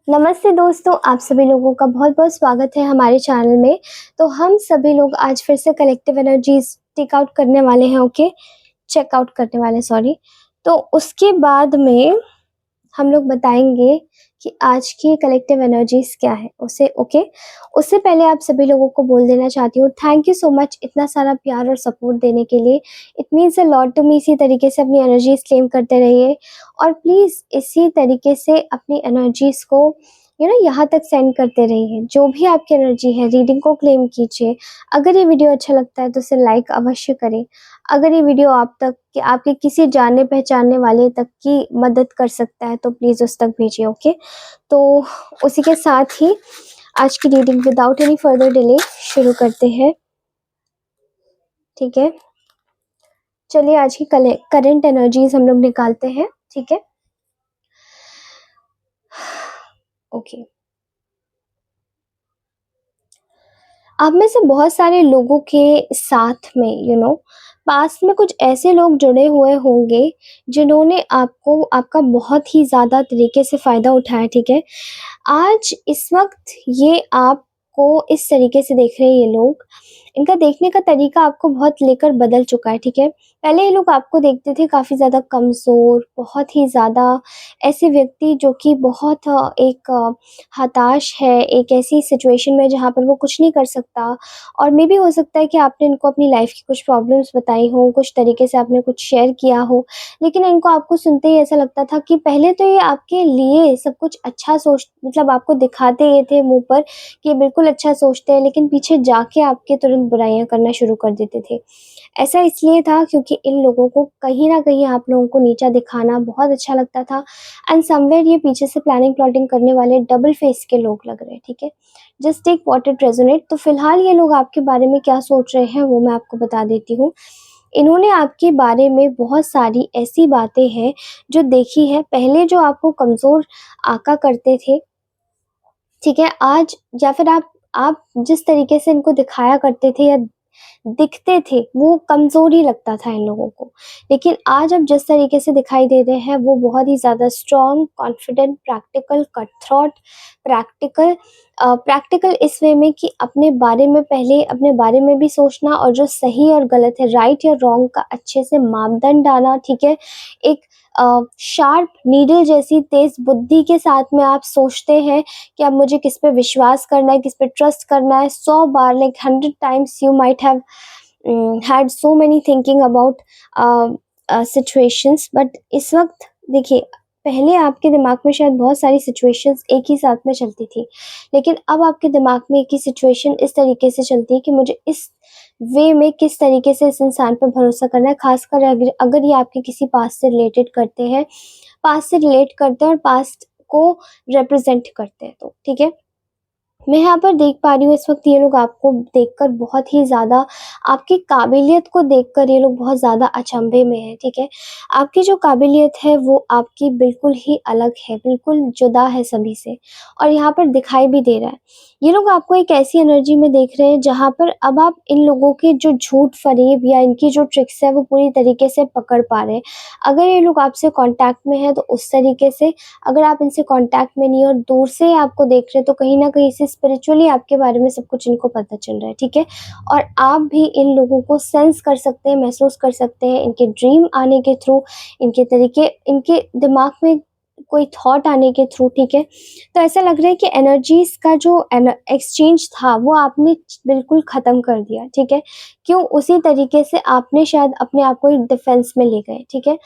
नमस्ते दोस्तों, आप सभी लोगों का बहुत-बहुत स्वागत है हमारे चैनल में। तो हम सभी लोग आज फिर से कलेक्टिव एनर्जीज़ टेक आउट करने वाले हैं, ओके? चेक आउट करने वाले हैं, सॉरी। तो उसके बाद में हम लोग बताएँगे कि आज की कलेक्टिव एनर्जीज़ क्या है, उसे ओके? उससे पहले आप सभी लोगों को बोल देना चाहती हूँ, थैंक यू सो मच इतना सारा प्यार और सपोर्ट देने के लिए। It means a lot to me. इसी तरीके से अपनी एनर्जीज़ क्लेम करते रहिए और प्लीज़ इसी तरीके से अपनी एनर्जीज़ को यहाँ तक सेंड करते रहिए। जो भी आपकी एनर्जी है, रीडिंग को क्लेम कीजिए। अगर ये वीडियो अच्छा लगता है तो इसे लाइक अवश्य करें। अगर ये वीडियो आप तक कि आपके किसी जानने पहचानने वाले तक की मदद कर सकता है तो प्लीज़ उस तक भेजिए, ओके? तो उसी के साथ ही आज की reading without any further delay शुरू करते हैं, ठीक है? चलिए आज की करंट एनर्जीज हम लोग निकालते हैं, ठीक है? ओके। आप में से बहुत सारे लोगों के साथ में पास्ट में कुछ ऐसे लोग जुड़े हुए होंगे जिन्होंने आपको आपका बहुत ही ज़्यादा तरीके से फ़ायदा उठाया, ठीक है? आज इस वक़्त ये आपको इस तरीके से देख रहे हैं ये लोग, इनका देखने का तरीका आपको बहुत लेकर बदल चुका है, ठीक है? पहले ये लोग आपको देखते थे काफ़ी ज़्यादा कमज़ोर, बहुत ही ज़्यादा ऐसे व्यक्ति जो कि बहुत हताश है, एक ऐसी सिचुएशन में जहाँ पर वो कुछ नहीं कर सकता और मेबी हो सकता है कि आपने इनको अपनी लाइफ़ की कुछ प्रॉब्लम्स बताई हों, कुछ तरीके से आपने कुछ शेयर किया हो, लेकिन इनको आपको सुनते ही ऐसा लगता था कि पहले तो ये आपके लिए सब कुछ अच्छा मतलब आपको दिखाते ये थे मुँह पर कि ये बिल्कुल अच्छा सोचते हैं, लेकिन पीछे जाके आपके तुरंत बुराइयाँ करना शुरू कर देते थे। ऐसा इसलिए था क्योंकि इन लोगों को कहीं न कहीं आप लोगों को नीचा दिखाना बहुत अच्छा लगता था एंड समवेयर ये पीछे से प्लानिंग प्लॉटिंग करने वाले डबल फेस के लोग लग रहे हैं, ठीक है? Just take what it resonate. तो फिलहाल ये लोग आपके बारे में क्या सोच रहे हैं वो मैं आपको बता देती हूँ। इन्होंने आपके बारे में बहुत सारी ऐसी बातें हैं जो देखी है, पहले जो आपको कमज़ोर आँका करते थे, ठीक है? आज या फिर आप जिस तरीके से इनको दिखाया करते थे या दिखते थे, वो कमज़ोर ही लगता था इन लोगों को। लेकिन आज अब जिस तरीके से दिखाई दे रहे हैं, वो बहुत ही ज़्यादा strong, confident, practical, cut throat, practical practical इस वे में कि अपने बारे में पहले अपने बारे में भी सोचना और जो सही और गलत है, राइट या रॉन्ग का अच्छे से मापदंड डालना, ठीक है? एक शार्प नीडल जैसी तेज़ बुद्धि के साथ में आप सोचते हैं कि अब मुझे किस पे विश्वास करना है, किस पे ट्रस्ट करना है। 100 बार like 100 times you might have had so many thinking about situations, but इस वक्त देखिए, पहले आपके दिमाग में शायद बहुत सारी सिचुएशंस एक ही साथ में चलती थी, लेकिन अब आपके दिमाग में एक ही सिचुएशन इस तरीके से चलती है कि मुझे इस वे में किस तरीके से इस इंसान पर भरोसा करना है, खासकर अगर अगर ये आपके किसी पास्ट से रिलेटेड करते हैं, पास्ट से रिलेट करते हैं और पास्ट को रिप्रेजेंट करते हैं, तो ठीक है? मैं यहाँ पर देख पा रही हूँ इस वक़्त ये लोग आपको देखकर बहुत ही ज़्यादा, आपकी काबिलियत को देखकर ये लोग बहुत ज़्यादा अचंभे में हैं, ठीक है? आपकी जो काबिलियत है वो आपकी बिल्कुल ही अलग है, बिल्कुल जुदा है सभी से और यहाँ पर दिखाई भी दे रहा है। ये लोग आपको एक ऐसी एनर्जी में देख रहे हैं जहाँ पर अब आप इन लोगों के जो झूठ-फ़रेब या इनकी जो ट्रिक्स है वो पूरी तरीके से पकड़ पा रहे हैं। अगर ये लोग आपसे कॉन्टैक्ट में हैं तो उस तरीके से, अगर आप इनसे कॉन्टैक्ट में नहीं हो और दूर से आपको देख रहे हैं तो कहीं न कहीं से स्पिरिचुअली आपके बारे में सब कुछ इनको पता चल रहा है, ठीक है? और आप भी इन लोगों को सेंस कर सकते हैं, महसूस कर सकते हैं इनके ड्रीम आने के थ्रू, इनके तरीके, इनके दिमाग में कोई थॉट आने के थ्रू, ठीक है? तो ऐसा लग रहा है कि एनर्जीज़ का जो एक्सचेंज था वो आपने बिल्कुल ख़त्म कर दिया, ठीक है? क्यों? उसी तरीके से आपने शायद अपने आप को एक डिफेंस में ले गए, ठीक है?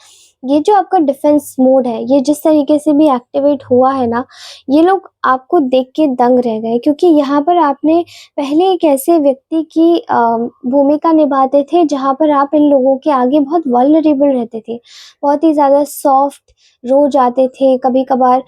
ये जो आपका डिफेंस मोड है, ये जिस तरीके से भी एक्टिवेट हुआ है ना, ये लोग आपको देख के दंग रह गए क्योंकि यहाँ पर आपने पहले एक ऐसे व्यक्ति की भूमिका निभाते थे जहाँ पर आप इन लोगों के आगे बहुत वल्नरेबल रहते थे, बहुत ही ज़्यादा सॉफ्ट रो जाते थे, कभी-कभार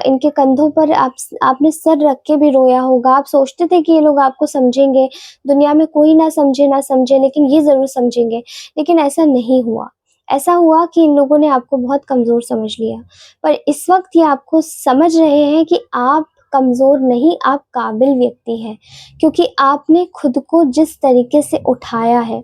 इनके कंधों पर आपने सर रख के भी रोया होगा। आप सोचते थे कि ये लोग आपको समझेंगे, दुनिया में कोई ना समझे लेकिन ये ज़रूर समझेंगे, लेकिन ऐसा नहीं हुआ। ऐसा हुआ कि इन लोगों ने आपको बहुत कमज़ोर समझ लिया। पर इस वक़्त ये आपको समझ रहे हैं कि आप कमज़ोर नहीं, आप काबिल व्यक्ति हैं, क्योंकि आपने खुद को जिस तरीके से उठाया है,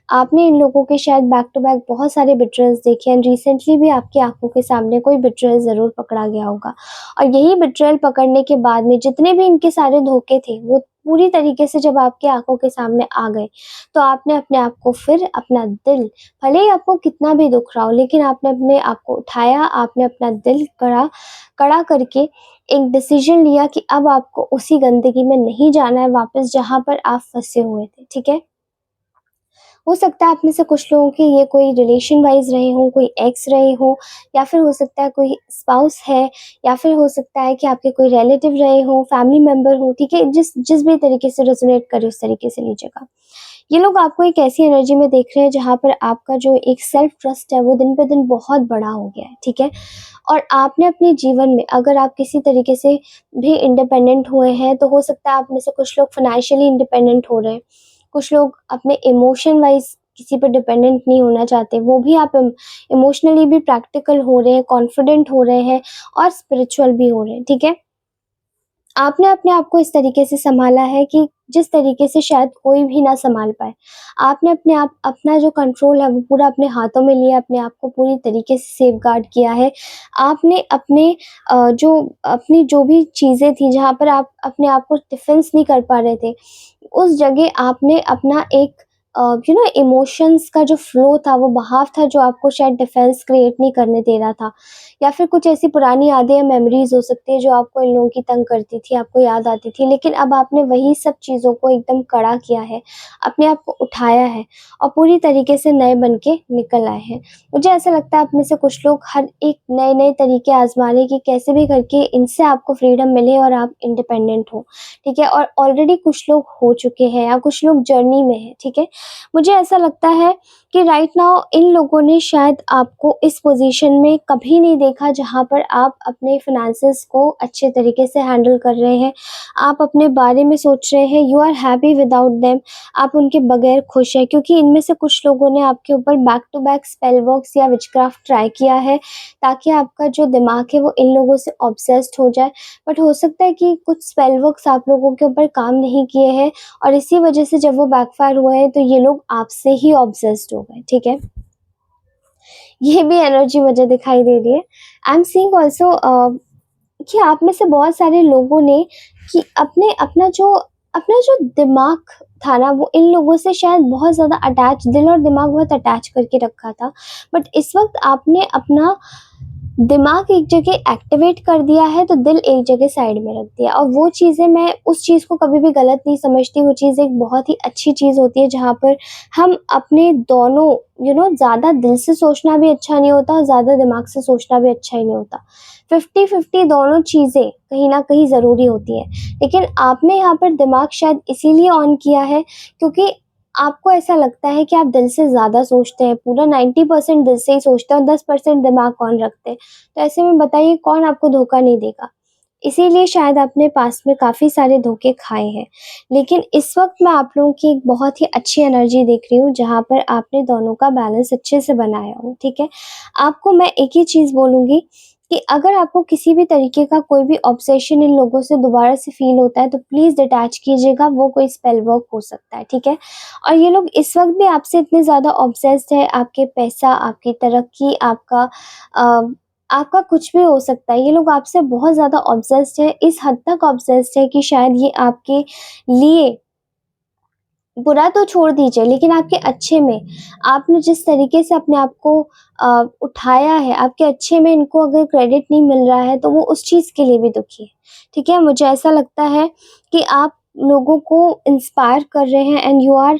आपने इन लोगों के शायद बैक टू बैक बहुत सारे बिट्रेयल्स देखे एंड रिसेंटली भी आपकी आँखों के सामने कोई बिट्रेयल ज़रूर पकड़ा गया होगा। और यही बिट्रेयल पकड़ने के बाद में जितने भी इनके सारे धोखे थे, वो पूरी तरीके से जब आपकी आँखों के सामने आ गए, तो आपने अपने आप को फिर अपना दिल, भले ही आपको कितना भी दुःख रहा हो, लेकिन आपने अपने आप को उठाया, आपने अपना दिल कड़ा करके एक डिसीज़न लिया कि अब आपको उसी गंदगी में नहीं जाना है वापस जहाँ पर आप फँसे हुए थे, ठीक है? हो सकता है आप में से कुछ लोगों के ये कोई रिलेशन वाइज़ रहे हों, कोई एक्स रहे हों, या फिर हो सकता है कोई स्पाउस है, या फिर हो सकता है कि आपके कोई रिलेटिव रहे हों, फैमिली मेंबर हों, ठीक है? जिस जिस भी तरीके से रेज़ोनेट करे उस तरीके से लीजिएगा। ये लोग आपको एक ऐसी एनर्जी में देख रहे हैं जहाँ पर आपका जो एक सेल्फ ट्रस्ट है वो दिन पे दिन बहुत बड़ा हो गया है, ठीक है? और आपने अपने जीवन में अगर आप किसी तरीके से भी इंडिपेंडेंट हुए हैं, तो हो सकता है आप में से कुछ लोग फाइनेंशियली इंडिपेंडेंट हो रहे हैं। कुछ लोग अपने इमोशन वाइज़ किसी पे डिपेंडेंट नहीं होना चाहते, वो भी आप इमोशनली भी प्रैक्टिकल हो रहे हैं, कॉन्फिडेंट हो रहे हैं और स्पिरिचुअल भी हो रहे हैं, ठीक है? आपने अपने आप को इस तरीके से सँभाला है कि जिस तरीके से शायद कोई भी ना सँभाल पाए। आपने अपना जो कंट्रोल है वो पूरा अपने हाथों में लिया, अपने आप को पूरी तरीके से सेफगार्ड किया है। आपने अपनी जो भी चीज़ें थी जहाँ पर आप अपने आप को डिफेंस नहीं कर पा रहे थे, उस जगह आपने अपना एक इमोशंस का जो फ्लो था, वो बहाव था जो आपको शायद डिफेंस क्रिएट नहीं करने दे रहा था। या फिर कुछ ऐसी पुरानी यादें या मेमोरीज़ हो सकती है जो आपको इन लोगों की तंग करती थी, आपको याद आती थी, लेकिन अब आपने वही सब चीज़ों को एकदम कड़ा किया है, अपने आप को उठाया है और पूरी तरीके से नए बन के निकल आए हैं। मुझे ऐसा लगता है आप में से कुछ लोग हर एक नए-नए तरीके आज़मा रहे हैं कि कैसे भी करके इनसे आपको फ्रीडम मिले और आप इंडिपेंडेंट हो, ठीक है? और ऑलरेडी कुछ लोग हो चुके हैं या कुछ लोग जर्नी में हैं, ठीक है? मुझे ऐसा लगता है कि राइट नाउ इन लोगों ने शायद आपको इस पोजीशन में कभी नहीं देखा जहाँ पर आप अपने फिनेंसेस को अच्छे तरीके से हैंडल कर रहे हैं। आप अपने बारे में सोच रहे हैं, you are happy without them, आप उनके बगैर खुश हैं, क्योंकि इनमें से कुछ लोगों ने आपके ऊपर back to back spell works या विचक्राफ्ट ट्राई किया है ताकि आपका जो दिमाग है वो इन लोगों से ऑब्सेस्ड हो जाए। बट हो सकता है कि कुछ स्पेल वर्क्स आप लोगों के ऊपर काम नहीं किए हैं और इसी वजह से जब वो बैकफायर हुए हैं तो ये लोग आपसे ही ऑब्सेस्ड हो गए, ठीक है? ये भी एनर्जी मुझे दिखाई दे रही है। आई एम सीइंग ऑल्सो कि आप में से बहुत सारे लोगों ने कि अपना जो दिमाग था ना, वो इन लोगों से शायद बहुत ज़्यादा अटैच, दिल और दिमाग बहुत अटैच करके रखा था। बट इस वक़्त आपने अपना दिमाग एक जगह एक्टिवेट कर दिया है, तो दिल एक जगह साइड में रख दिया, और वो चीज़ें, मैं उस चीज़ को कभी भी गलत नहीं समझती। वो चीज़ एक बहुत ही अच्छी चीज़ होती है जहाँ पर हम अपने दोनों ज़्यादा दिल से सोचना भी अच्छा नहीं होता, ज़्यादा दिमाग से सोचना भी अच्छा ही नहीं होता। 50-50 दोनों चीज़ें कहीं न कहीं ज़रूरी होती हैं। लेकिन आपने यहाँ पर दिमाग शायद इसीलिए ऑन किया है क्योंकि आपको ऐसा लगता है कि आप दिल से ज़्यादा सोचते हैं, पूरा 90% दिल से ही सोचते हैं और 10% दिमाग कौन रखते हैं। तो ऐसे में बताइए कौन आपको धोखा नहीं देगा? इसीलिए शायद आपने पास्ट में काफ़ी सारे धोखे खाए हैं। लेकिन इस वक़्त मैं आप लोगों की एक बहुत ही अच्छी एनर्जी देख रही हूँ जहाँ पर आपने दोनों का बैलेंस अच्छे से बनाया हो, ठीक है? आपको मैं एक ही चीज़ बोलूँगी कि अगर आपको किसी भी तरीके का कोई भी ऑब्सेशन इन लोगों से दोबारा से फ़ील होता है तो प्लीज़ डिटैच कीजिएगा, वो कोई स्पेल वर्क हो सकता है, ठीक है? और ये लोग इस वक़्त भी आपसे इतने ज़्यादा ऑब्सेस्ड है, आपके पैसा, आपकी तरक्की, अ, आपका कुछ भी हो सकता है। ये लोग आपसे बहुत ज़्यादा ऑब्सेस्ड है, इस हद तक ऑब्सेस्ड है कि शायद ये आपके लिए, बुरा तो छोड़ दीजिए, लेकिन आपके अच्छे में, आपने जिस तरीके से अपने आप को उठाया है, आपके अच्छे में इनको अगर क्रेडिट नहीं मिल रहा है, तो वो उस चीज़ के लिए भी दुखी है, ठीक है? मुझे ऐसा लगता है कि आप लोगों को इंस्पायर कर रहे हैं and you are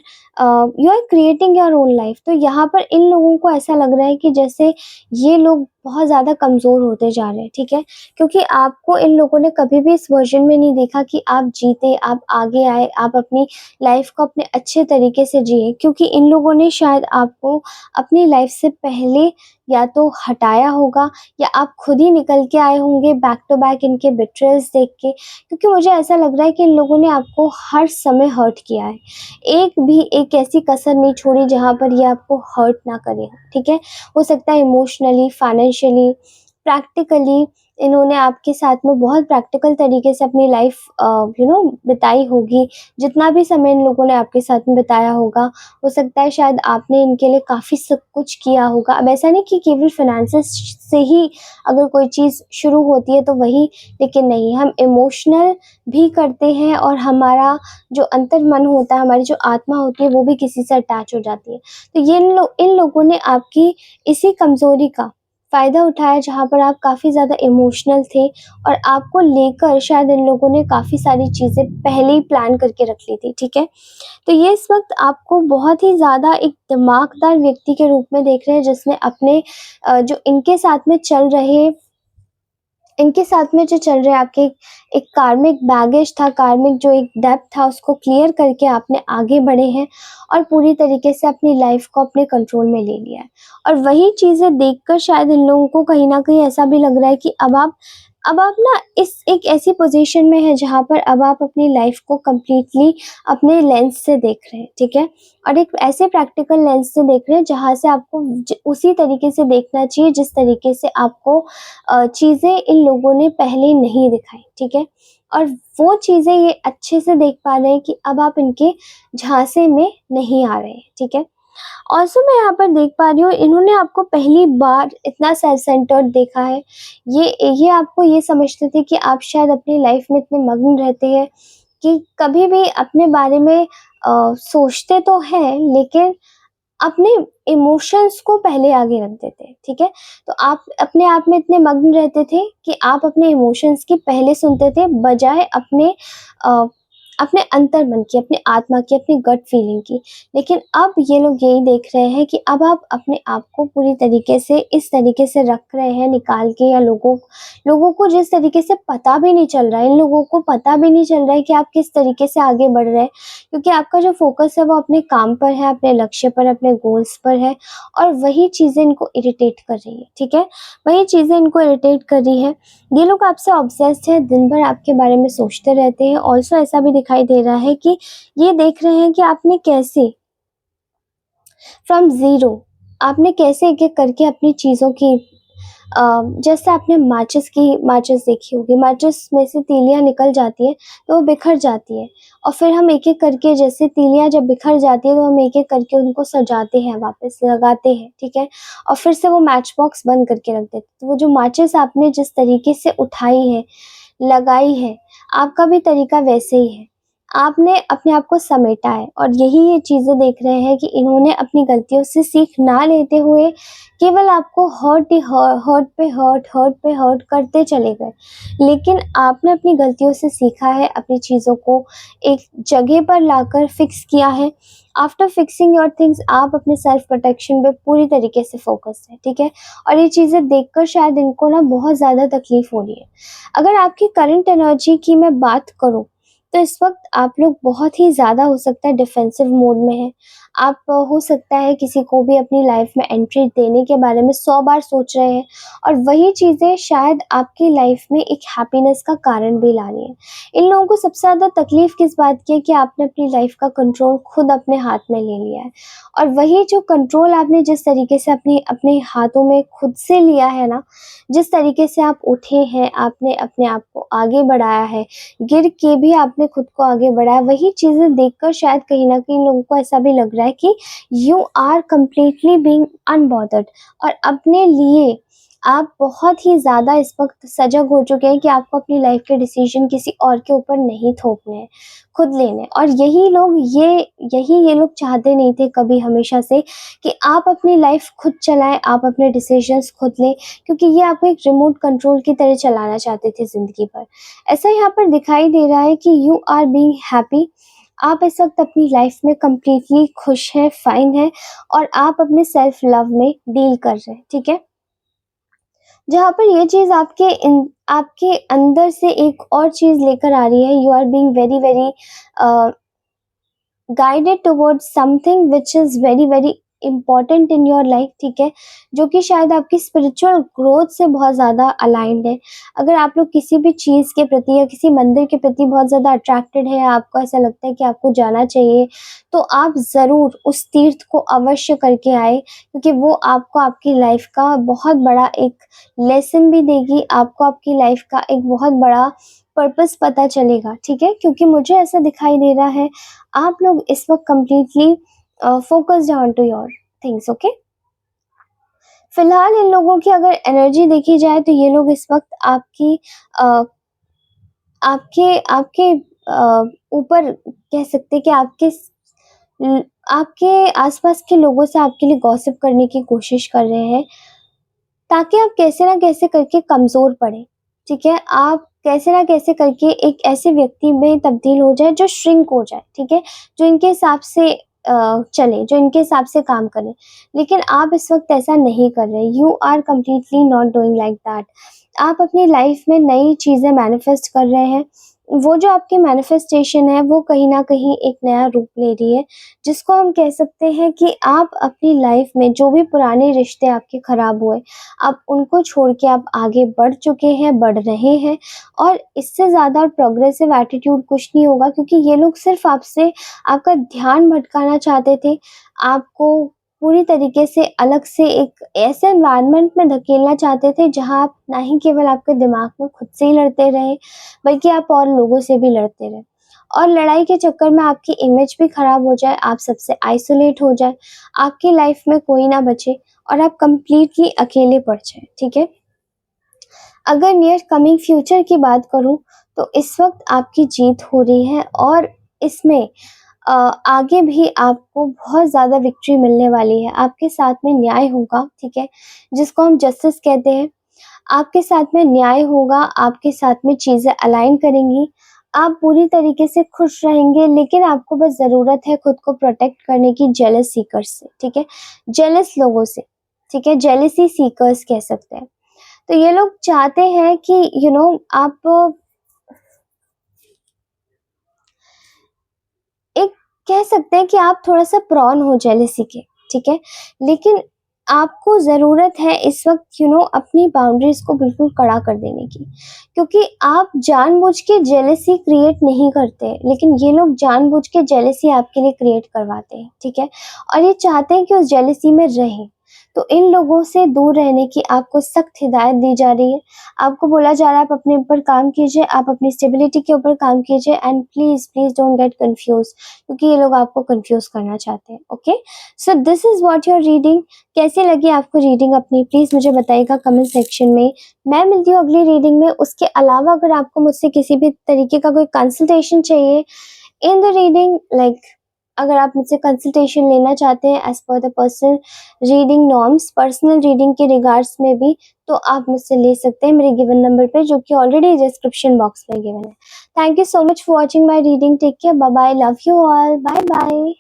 creating your own life. तो यहाँ पर इन लोगों को ऐसा लग रहा है कि जैसे ये लोग बहुत ज़्यादा कमज़ोर होते जा रहे हैं, ठीक है? क्योंकि आपको इन लोगों ने कभी भी इस वर्ज़न में नहीं देखा कि आप जीते, आप आगे आए, आप अपनी लाइफ को अपने अच्छे तरीके से जिए, क्योंकि इन लोगों ने शायद आपको अपनी लाइफ से पहले या तो हटाया होगा या आप खुद ही निकल के आए होंगे बैक टू बैक इनके बिट्रेयल्स देख के, क्योंकि मुझे ऐसा लग रहा है कि इन लोगों ने आपको हर समय हर्ट किया है। एक ऐसी कसर नहीं छोड़ी जहाँ पर ये आपको हर्ट ना करे, ठीक है? हो सकता है इमोशनली, फाइनेंशियली, प्रैक्टिकली, इन्होंने आपके साथ में बहुत प्रैक्टिकल तरीके से अपनी लाइफ बिताई होगी। जितना भी समय इन लोगों ने आपके साथ में बिताया होगा, हो सकता है शायद आपने इनके लिए काफ़ी सब कुछ किया होगा। अब ऐसा नहीं कि केवल फ़ाइनेंसेस से ही अगर कोई चीज़ शुरू होती है तो वही, लेकिन नहीं, हम इमोशनल भी करते हैं और हमारा जो अंतर्मन होता है, हमारी जो आत्मा होती है, वो भी किसी से अटैच हो जाती है। तो ये इन लोगों ने आपकी इसी कमज़ोरी का फ़ायदा उठाया, जहाँ पर आप काफ़ी ज़्यादा इमोशनल थे और आपको लेकर शायद इन लोगों ने काफ़ी सारी चीज़ें पहले ही प्लान करके रख ली थी, ठीक है? तो ये इस वक़्त आपको बहुत ही ज़्यादा एक दिमागदार व्यक्ति के रूप में देख रहे हैं, जिसने अपने जो इनके साथ में जो चल रहे आपके एक कार्मिक बैगेज था, कार्मिक जो एक डेब्ट था, उसको क्लियर करके आपने आगे बढ़े हैं और पूरी तरीके से अपनी लाइफ़ को अपने कंट्रोल में ले लिया है। और वही चीज़ें देखकर शायद इन लोगों को कहीं न कहीं ऐसा भी लग रहा है कि अब आप ना इस एक ऐसी पोज़ीशन में हैं जहाँ पर अब आप अपनी लाइफ़ को कंप्लीटली अपने लेंस से देख रहे हैं, ठीक है? और एक ऐसे प्रैक्टिकल लेंस से देख रहे हैं जहाँ से आपको उसी तरीके से देखना चाहिए जिस तरीके से आपको चीज़ें इन लोगों ने पहले नहीं दिखाई, ठीक है? और वो चीज़ें ये अच्छे से देख पा रहे हैं कि अब आप इनके झांसे में नहीं आ रहे हैं, ठीक है? ऑल्सो मैं यहाँ पर देख पा रही हूँ, इन्होंने आपको पहली बार इतना सेल्फ सेंटर्ड देखा है। ये आपको ये समझते थे कि आप शायद अपनी लाइफ़ में इतने मग्न रहते हैं कि कभी भी अपने बारे में सोचते तो हैं, लेकिन अपने इमोशंस को पहले आगे रख देते हैं, ठीक है? तो आप अपने आप में इतने मग्न रहते थे कि आप अपने इमोशंस की पहले सुनते थे, बजाय अ, अपने अंतर्मन की, अपनी आत्मा की, अपनी गट फीलिंग की। लेकिन अब ये लोग यही देख रहे हैं कि अब आप अपने आप को पूरी तरीके से इस तरीके से रख रहे हैं निकाल के, या लोगों लोगों को जिस तरीके से पता भी नहीं चल रहा है, इन लोगों को पता भी नहीं चल रहा है कि आप किस तरीके से आगे बढ़ रहे हैं। क्योंकि आपका जो फ़ोकस है वो अपने काम पर है, अपने लक्ष्य पर, अपने गोल्स पर है, और वही चीज़ें इनको इरिटेट कर रही है, ठीक है? वही चीज़ें इनको इरिटेट कर रही है। ये लोग आपसे ऑब्सेस्ड हैं, दिन भर आपके बारे में सोचते रहते हैं। ऑल्सो ऐसा भी दिखाई दे रहा है कि ये देख रहे हैं कि आपने कैसे फ्रॉम ज़ीरो आपने कैसे एक-एक करके अपनी चीज़ों की जैसे आपने माचिस देखी होगी, माचिस में से तीलियाँ निकल जाती हैं, तो वो बिखर जाती हैं, और फिर हम एक-एक करके, जैसे तीलियाँ जब बिखर जाती हैं, तो हम एक-एक करके उनको सजाते हैं, वापस लगाते हैं, ठीक है? और फिर से वो मैच बॉक्स बंद करके रख देते हैं। तो वो जो माचिस आपने जिस तरीके से उठाई है, लगाई है, आपका भी तरीका वैसे ही है। आपने अपने आप को समेटा है, और यही ये चीज़ें देख रहे हैं कि इन्होंने अपनी गलतियों से सीख ना लेते हुए केवल आपको हर्ट पे हर्ट करते चले गए। लेकिन आपने अपनी गलतियों से सीखा है, अपनी चीज़ों को एक जगह पर लाकर फिक्स किया है। आफ्टर फिक्सिंग योर थिंग्स, आप अपने सेल्फ प्रोटेक्शन पे पूरी तरीके से फ़ोकस हैं, ठीक है? और ये चीज़ें देखकर शायद इनको ना बहुत ज़्यादा तकलीफ़ हो रही है। अगर आपकी करंट एनर्जी की मैं बात करूँ, तो इस वक़्त आप लोग बहुत ही ज़्यादा, हो सकता है, डिफेंसिव मोड में हैं। आप हो सकता है किसी को भी अपनी लाइफ़ में एंट्री देने के बारे में 100 बार सोच रहे हैं, और वही चीज़ें शायद आपकी लाइफ़ में एक हैप्पीनेस का कारण भी ला रही हैं। इन लोगों को सबसे ज़्यादा तकलीफ़ किस बात की है कि आपने अपनी लाइफ़ का कंट्रोल खुद अपने हाथ में ले लिया है, और वही जो कंट्रोल आपने जिस तरीके से अपने अपने हाथों में खुद से लिया है ना, जिस तरीके से आप उठे हैं, आपने अपने आप को आगे बढ़ाया है, गिर के भी आपने खुद को आगे बढ़ाया, वही चीज़ें देखकर शायद कहीं न कहीं लोगों को ऐसा भी लग रहा है कि you are completely being unbothered, और अपने लिए आप बहुत ही ज़्यादा इस वक़्त सजग हो चुके हैं कि आपको अपनी लाइफ़ के डिसीज़न किसी और के ऊपर नहीं थोपने हैं, खुद लेने हैं। और यही ये लोग चाहते नहीं थे कभी, हमेशा से, कि आप अपनी लाइफ़ खुद चलाएँ, आप अपने डिसीज़न्स खुद लें, क्योंकि ये आपको एक रिमोट कंट्रोल की तरह चलाना चाहते थे ज़िंदगी भर। ऐसा यहाँ पर दिखाई दे रहा है कि यू आर बीइंग हैप्पी, आप इस वक़्त अपनी लाइफ़ में कंप्लीटली खुश हैं, फ़ाइन हैं, और आप अपने सेल्फ लव में डील कर रहे हैं, ठीक है? जहाँ पर ये चीज़ आपके अंदर से एक और चीज़ लेकर आ रही है, you are being very very guided towards something which is very very important in your life, ठीक है, जो कि शायद आपकी स्पिरिचुअल ग्रोथ से बहुत ज़्यादा अलाइंड है। अगर आप लोग किसी भी चीज़ के प्रति या किसी मंदिर के प्रति बहुत ज़्यादा अट्रैक्टेड है, आपको ऐसा लगता है कि आपको जाना चाहिए, तो आप ज़रूर उस तीर्थ को अवश्य करके आए, क्योंकि वो आपको आपकी लाइफ का बहुत बड़ा एक लेसन भी देगी, आपको आपकी लाइफ का एक बहुत बड़ा पर्पस पता चलेगा, ठीक है? क्योंकि मुझे ऐसा दिखाई दे रहा है, आप लोग इस वक़्त completely focused on to your things, okay? फिलहाल इन लोगों की अगर एनर्जी देखी जाए तो ये लोग इस वक़्त आपकी अ, आपके आपके ऊपर कह सकते हैं कि आपके आस-पास के लोगों से आपके लिए गॉसिप करने की कोशिश कर रहे हैं, ताकि आप कैसे ना कैसे करके कमज़ोर पड़ें, ठीक है? आप कैसे ना कैसे करके एक ऐसे व्यक्ति में तब्दील हो जाए जो श्रिंक हो जाए, ठीक है? जो इनके हिसाब से चले, जो इनके हिसाब से काम करे। लेकिन आप इस वक़्त ऐसा नहीं कर रहे, you are completely not doing like that. आप अपनी लाइफ़ में नई चीज़ें मैनिफेस्ट कर रहे हैं, वो जो आपकी मैनिफेस्टेशन है वो कहीं न कहीं एक नया रूप ले रही है, जिसको हम कह सकते हैं कि आप अपनी लाइफ़ में जो भी पुराने रिश्ते आपके ख़राब हुए, आप उनको छोड़ के आप आगे बढ़ चुके हैं, बढ़ रहे हैं, और इससे ज़्यादा प्रोग्रेसिव एटीट्यूड कुछ नहीं होगा, क्योंकि ये लोग सिर्फ़ आपसे आपका ध्यान भटकाना चाहते थे, आपको पूरी तरीके से अलग से एक ऐसे एनवायरनमेंट में धकेलना चाहते थे जहाँ आप ना ही केवल आपके दिमाग में खुद से ही लड़ते रहे, बल्कि आप और लोगों से भी लड़ते रहे। और लड़ाई के चक्कर में आपकी इमेज भी खराब हो जाए, आप सबसे आइसोलेट हो जाए, आपकी लाइफ में कोई ना बचे और आप कंप्लीटली अकेले पड़ जाएँ, ठीक है? अगर नियर कमिंग फ्यूचर की बात करूँ, तो इस वक़्त आपकी जीत हो रही है, और इसमें आगे भी आपको बहुत ज़्यादा विक्ट्री मिलने वाली है। आपके साथ में न्याय होगा, ठीक है? जिसको हम जस्टिस कहते हैं। आपके साथ में न्याय होगा, आपके साथ में चीज़ें अलाइन करेंगी, आप पूरी तरीके से खुश रहेंगे, लेकिन आपको बस ज़रूरत है खुद को प्रोटेक्ट करने की जेलस सीकर्स से, ठीक है? जेलस लोगों से, ठीक है? जेलसी सीकर्स कह सकते हैं। तो ये लोग चाहते हैं कि आप एक कह सकते हैं कि आप थोड़ा-सा प्रॉन हो जेलसी के, ठीक है? लेकिन आपको ज़रूरत है इस वक़्त अपनी बाउंड्रीज़ को बिल्कुल कड़ा कर देने की। क्योंकि आप जानबूझ के जेलसी क्रिएट नहीं करते, लेकिन ये लोग जानबूझ के जेलसी आपके लिए क्रिएट करवाते हैं, ठीक है? और ये चाहते हैं कि उस जेलसी में रहें। तो इन लोगों से दूर रहने की आपको सख्त हिदायत दी जा रही है। आपको बोला जा रहा है आप अपने ऊपर काम कीजिए, आप अपनी स्टेबिलिटी के ऊपर काम कीजिए, and please, please don't get confused, क्योंकि ये लोग आपको कन्फ्यूज़ करना चाहते हैं, okay? So this is what you are reading. कैसी लगी आपको रीडिंग अपनी, प्लीज़ मुझे बताइएगा कमेंट सेक्शन में। मैं मिलती हूँ अगली रीडिंग में। उसके अलावा अगर आपको मुझसे किसी भी तरीके का कोई कंसल्टेशन चाहिए इन द रीडिंग, लाइक अगर आप मुझसे कंसल्टेशन लेना चाहते हैं as per the personal reading norms, personal reading के रिगार्ड्स में भी, तो आप मुझसे ले सकते हैं मेरे गिवन नंबर पे, जो कि ऑलरेडी डिस्क्रिप्शन बॉक्स में गिवन है। Thank you so much for watching my reading. Take care, bye bye, love you all, bye bye.